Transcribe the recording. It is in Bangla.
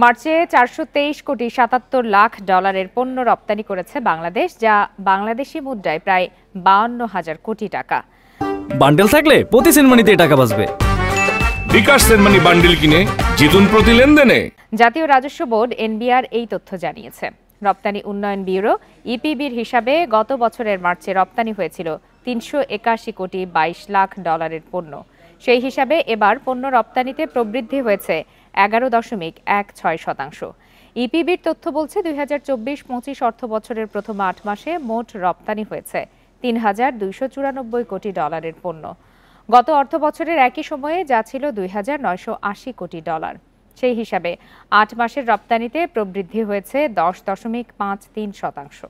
মার্চে 423,77,00,000 পণ্য রপ্তানি করেছে বাংলাদেশ, যা বাংলাদেশি মুদ্রায় প্রায় 52,000 কোটি টাকা। বান্ডেল থাকলে প্রতি সেনমানিতে টাকা বাঁচবে। বিকাশ সেনমানি বান্ডেল কিনে জিতুন প্রতি লেনদেনে। জাতীয় রাজস্ব বোর্ড এনবিআর এই তথ্য জানিয়েছে। রপ্তানি উন্নয়ন ব্যুরো ইপিবির হিসাবে গত বছরের মার্চে রপ্তানি হয়েছিল 381,22,00,000 পণ্য। সেই হিসাবে এবার পণ্য রপ্তানিতে প্রবৃদ্ধি হয়েছে 11.16%। ইপিবির তথ্য বলছে 2024-25 অর্থ বছরের প্রথম 8 মাসে মোট রপ্তানি হয়েছে $3,294 কোটি পণ্য। গত অর্থ বছরের একই সময়ে যা ছিল $2,980 কোটি। সেই হিসাবে 8 মাসের রপ্তানিতে প্রবৃদ্ধি হয়েছে 10.53%।